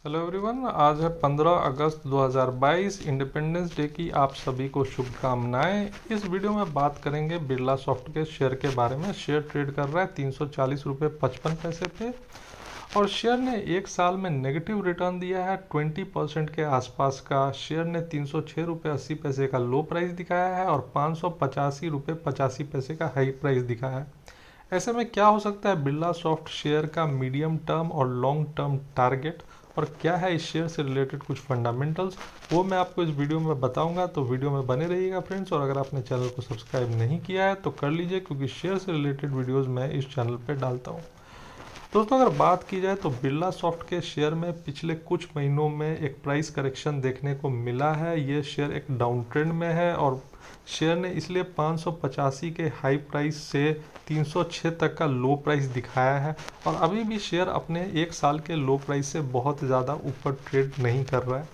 Hello everyone, आज है 15 अगस्त 2022। Independence day की आप सभी को शुभकामनाएं। इस वीडियो में बात करेंगे बिरला सॉफ्ट के शेयर के बारे में। शेयर ट्रेड कर रहा है 340 रुपये 55 पैसे पे और शेयर ने एक साल में नेगेटिव रिटर्न दिया है 20% के आसपास का। शेयर ने 306 रुपये 80 पैसे का लो प्राइस दिखाया है और 585 रुपये 85 पैसे का हाई प्राइस दिखाया है। ऐसे में क्या हो सकता है बिरला सॉफ्ट शेयर का मीडियम टर्म और लॉन्ग टर्म टारगेट, और क्या है इस शेयर से रिलेटेड कुछ फंडामेंटल्स, वो मैं आपको इस वीडियो में बताऊंगा। तो वीडियो में बने रहिएगा फ्रेंड्स। और अगर आपने चैनल को सब्सक्राइब नहीं किया है तो कर लीजिए, क्योंकि शेयर से रिलेटेड वीडियोस मैं इस चैनल पे डालता हूँ। दोस्तों, अगर बात की जाए तो बिरला सॉफ्ट के शेयर में पिछले कुछ महीनों में एक प्राइस करेक्शन देखने को मिला है। ये शेयर एक डाउन ट्रेंड में है और शेयर ने इसलिए 585 के हाई प्राइस से 306 तक का लो प्राइस दिखाया है और अभी भी शेयर अपने एक साल के लो प्राइस से बहुत ज़्यादा ऊपर ट्रेड नहीं कर रहा है।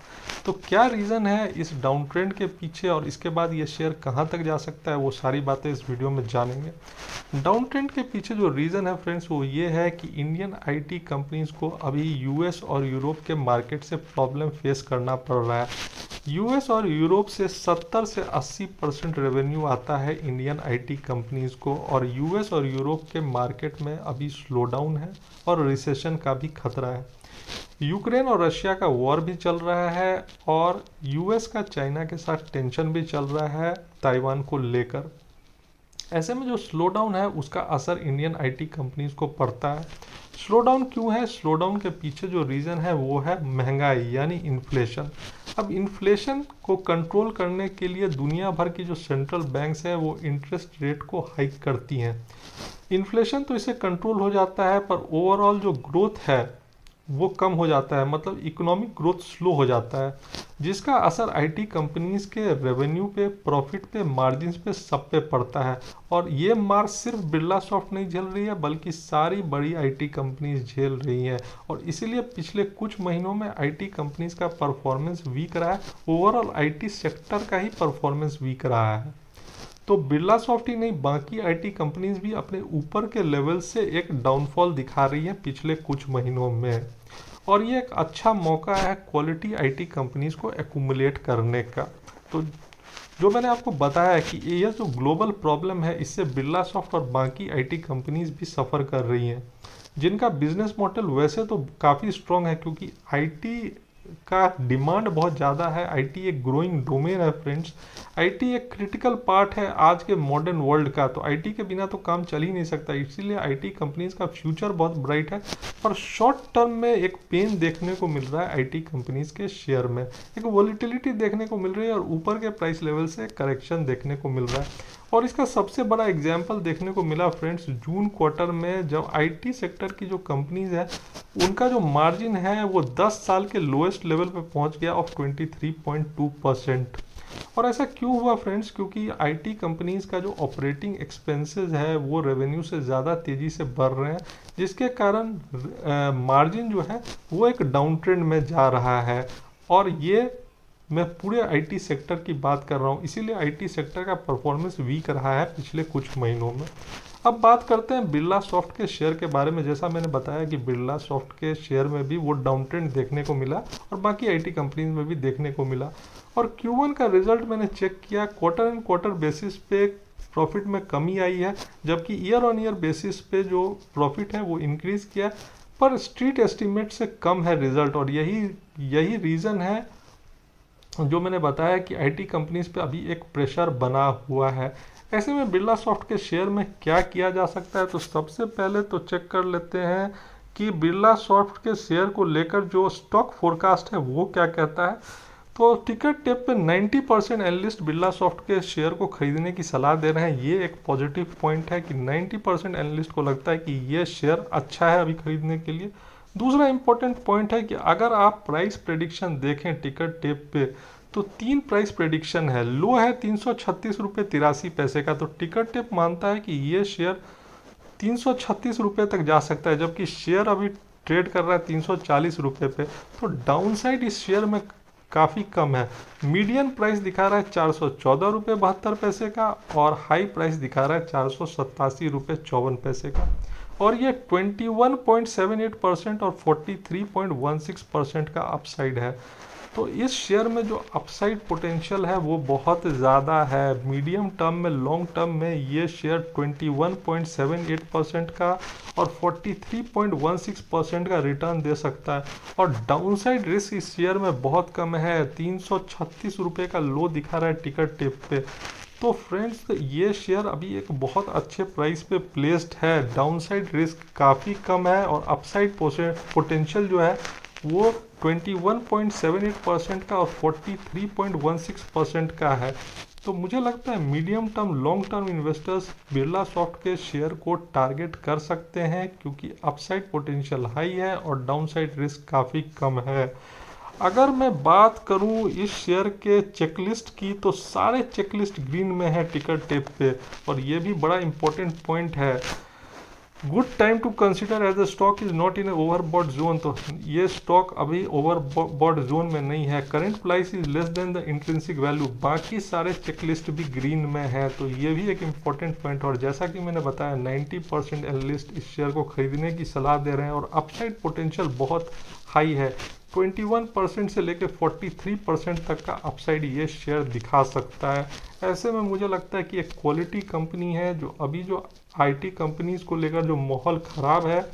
तो क्या रीज़न है इस डाउन ट्रेंड के पीछे और इसके बाद ये शेयर कहाँ तक जा सकता है, वो सारी बातें इस वीडियो में जानेंगे। डाउन ट्रेंड के पीछे जो रीज़न है फ्रेंड्स, वो ये है कि इंडियन आईटी कंपनीज को अभी यूएस और यूरोप के मार्केट से प्रॉब्लम फेस करना पड़ रहा है। यूएस और यूरोप से 70 से 80% रेवेन्यू आता है इंडियन आईटी कंपनीज को, और यूएस और यूरोप के मार्केट में अभी स्लो डाउन है और रिसेशन का भी खतरा है। यूक्रेन और रशिया का वॉर भी चल रहा है और यूएस का चाइना के साथ टेंशन भी चल रहा है ताइवान को लेकर। ऐसे में जो स्लो डाउन है उसका असर इंडियन आईटी कंपनीज को पड़ता है। स्लो डाउन क्यों है? स्लो डाउन के पीछे जो रीज़न है वो है महंगाई यानी इन्फ्लेशन। अब इन्फ्लेशन को कंट्रोल करने के लिए दुनिया भर की जो सेंट्रल बैंक्स है वो इंटरेस्ट रेट को हाइक करती हैं। इन्फ्लेशन तो इससे कंट्रोल हो जाता है, पर ओवरऑल जो ग्रोथ है वो कम हो जाता है, मतलब इकोनॉमिक ग्रोथ स्लो हो जाता है, जिसका असर आईटी कंपनीज के रेवेन्यू पे, प्रॉफिट पे, मार्जिन्स पे, सब पे पड़ता है। और ये मार सिर्फ बिरला सॉफ्ट नहीं झेल रही है, बल्कि सारी बड़ी आईटी कंपनीज झेल रही हैं। और इसीलिए पिछले कुछ महीनों में आईटी कंपनीज का परफॉर्मेंस वीक रहा है। ओवरऑल आईटी सेक्टर का ही परफॉर्मेंस वीक रहा है। तो बिरला सॉफ्ट ही नहीं, बाकी आईटी कंपनीज भी अपने ऊपर के लेवल से एक डाउनफॉल दिखा रही है पिछले कुछ महीनों में। और ये एक अच्छा मौका है क्वालिटी आईटी कंपनीज को एक्यूमुलेट करने का। तो जो मैंने आपको बताया है कि ये जो ग्लोबल प्रॉब्लम है, इससे बिरला सॉफ्ट और बाकी आईटी कंपनीज भी सफ़र कर रही हैं, जिनका बिजनेस मॉडल वैसे तो काफ़ी स्ट्रॉन्ग है, क्योंकि आईटी का डिमांड बहुत ज़्यादा है। आईटी एक ग्रोइंग डोमेन है फ्रेंड्स। आईटी एक क्रिटिकल पार्ट है आज के मॉडर्न वर्ल्ड का। तो आईटी के बिना तो काम चल ही नहीं सकता, इसीलिए आईटी कंपनीज का फ्यूचर बहुत ब्राइट है। पर शॉर्ट टर्म में एक पेन देखने को मिल रहा है आईटी कंपनीज के शेयर में, एक वॉलीटिलिटी देखने को मिल रही है और ऊपर के प्राइस लेवल से करेक्शन देखने को मिल रहा है। और इसका सबसे बड़ा एग्जाम्पल देखने को मिला फ्रेंड्स जून क्वार्टर में, जब आईटी सेक्टर की जो कंपनीज है उनका जो मार्जिन है वो 10 साल के लोएस्ट लेवल पे पहुंच गया ऑफ 23.2%। और ऐसा क्यों हुआ फ्रेंड्स? क्योंकि आईटी कंपनीज का जो ऑपरेटिंग एक्सपेंसेस है वो रेवेन्यू से ज़्यादा तेज़ी से बढ़ रहे हैं, जिसके कारण मार्जिन जो है वो एक डाउन ट्रेंड में जा रहा है। और ये मैं पूरे आईटी सेक्टर की बात कर रहा हूँ, इसीलिए आईटी सेक्टर का परफॉर्मेंस वीक रहा है पिछले कुछ महीनों में। अब बात करते हैं बिरला सॉफ्ट के शेयर के बारे में। जैसा मैंने बताया कि बिरला सॉफ्ट के शेयर में भी वो डाउन ट्रेंड देखने को मिला और बाकी आईटी कंपनीज में भी देखने को मिला। और Q1 का रिजल्ट मैंने चेक किया, क्वार्टर एंड क्वार्टर बेसिस पे प्रॉफिट में कमी आई है, जबकि ईयर ऑन ईयर बेसिस पे जो प्रॉफिट है वो इंक्रीज किया, पर स्ट्रीट एस्टिमेट से कम है रिजल्ट। और यही रीज़न है जो मैंने बताया कि आईटी कंपनीज पे अभी एक प्रेशर बना हुआ है। ऐसे में बिरला सॉफ्ट के शेयर में क्या किया जा सकता है? तो सबसे पहले तो चेक कर लेते हैं कि बिरला सॉफ्ट के शेयर को लेकर जो स्टॉक फोरकास्ट है वो क्या कहता है। तो टिकट टेप पे 90% एनालिस्ट बिरला सॉफ्ट के शेयर को खरीदने की सलाह दे रहे हैं। ये एक पॉजिटिव पॉइंट है कि 90% एनालिस्ट को लगता है कि ये शेयर अच्छा है अभी खरीदने के लिए। दूसरा इंपॉर्टेंट पॉइंट है कि अगर आप प्राइस प्रेडिक्शन देखें टिकट टेप पे, तो 3 प्राइस प्रेडिक्शन है। लो है 336 रुपये 83 पैसे का, तो टिकट टेप मानता है कि ये शेयर 336 रुपये तक जा सकता है, जबकि शेयर अभी ट्रेड कर रहा है 340 रुपये पे। तो डाउनसाइड इस शेयर में काफ़ी कम है। मीडियन प्राइस दिखा रहा है 414 रुपये 72 पैसे का और हाई प्राइस दिखा रहा है 487 रुपये 54 पैसे का। और ये 21.78% और 43.16% का अपसाइड है। तो इस शेयर में जो अपसाइड पोटेंशियल है वो बहुत ज़्यादा है। मीडियम टर्म में, लॉन्ग टर्म में ये शेयर 21.78% का और 43.16% का रिटर्न दे सकता है। और डाउनसाइड रिस्क इस शेयर में बहुत कम है। 336 रुपये का लो दिखा रहा है टिकट टिप पे। तो फ्रेंड्स, ये शेयर अभी एक बहुत अच्छे प्राइस पे प्लेस्ड है। डाउनसाइड रिस्क काफ़ी कम है और अपसाइड पोटेंशियल जो है वो 21.78% का और 43.16% का है। तो मुझे लगता है medium term, long term investors Birla soft के शेयर को टारगेट कर सकते हैं, क्योंकि अपसाइड पोटेंशियल हाई है और डाउनसाइड रिस्क काफ़ी कम है। अगर मैं बात करूं इस शेयर के चेकलिस्ट की, तो सारे चेकलिस्ट ग्रीन में है टिकट टेप पे। और ये भी बड़ा इंपॉर्टेंट पॉइंट है। Good time to consider as the stock is not in a overbought zone. तो ये स्टॉक अभी ओवरबॉट जोन में नहीं है। Current price is less than the intrinsic value. बाकी सारे चेकलिस्ट भी ग्रीन में है। तो ये भी एक इम्पॉर्टेंट पॉइंट। और जैसा कि मैंने बताया, 90% एनालिस्ट इस शेयर को खरीदने की सलाह दे रहे हैं और अपसाइड पोटेंशियल बहुत हाई है। 21% से लेकर 43% तक का अपसाइड ये शेयर दिखा सकता है। ऐसे में मुझे लगता है कि एक क्वालिटी कंपनी है। जो अभी जो आईटी कंपनीज को लेकर जो माहौल ख़राब है,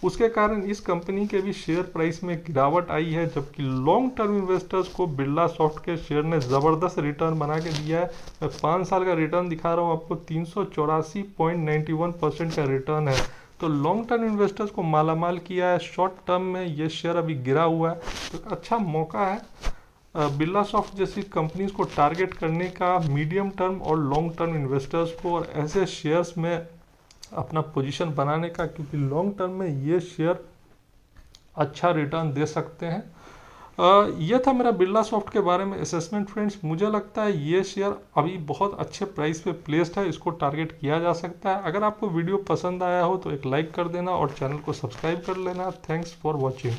उसके कारण इस कंपनी के भी शेयर प्राइस में गिरावट आई है। जबकि लॉन्ग टर्म इन्वेस्टर्स को बिरला सॉफ्ट के शेयर ने ज़बरदस्त रिटर्न बना के दिया है। मैं 5 साल का रिटर्न दिखा रहा हूँ आपको, 384.91% का रिटर्न है। तो लॉन्ग टर्म इन्वेस्टर्स को मालामाल किया है। शॉर्ट टर्म में ये शेयर अभी गिरा हुआ है, तो अच्छा मौका है बिरला सॉफ्ट जैसी कंपनीज को टारगेट करने का, मीडियम टर्म और लॉन्ग टर्म इन्वेस्टर्स को, और ऐसे शेयर्स में अपना पोजीशन बनाने का, क्योंकि लॉन्ग टर्म में ये शेयर अच्छा रिटर्न दे सकते हैं। यह था मेरा बिरला सॉफ्ट के बारे में असेसमेंट फ्रेंड्स। मुझे लगता है ये शेयर अभी बहुत अच्छे प्राइस पे प्लेस्ड है, इसको टारगेट किया जा सकता है। अगर आपको वीडियो पसंद आया हो तो एक लाइक कर देना और चैनल को सब्सक्राइब कर लेना। Thanks for watching.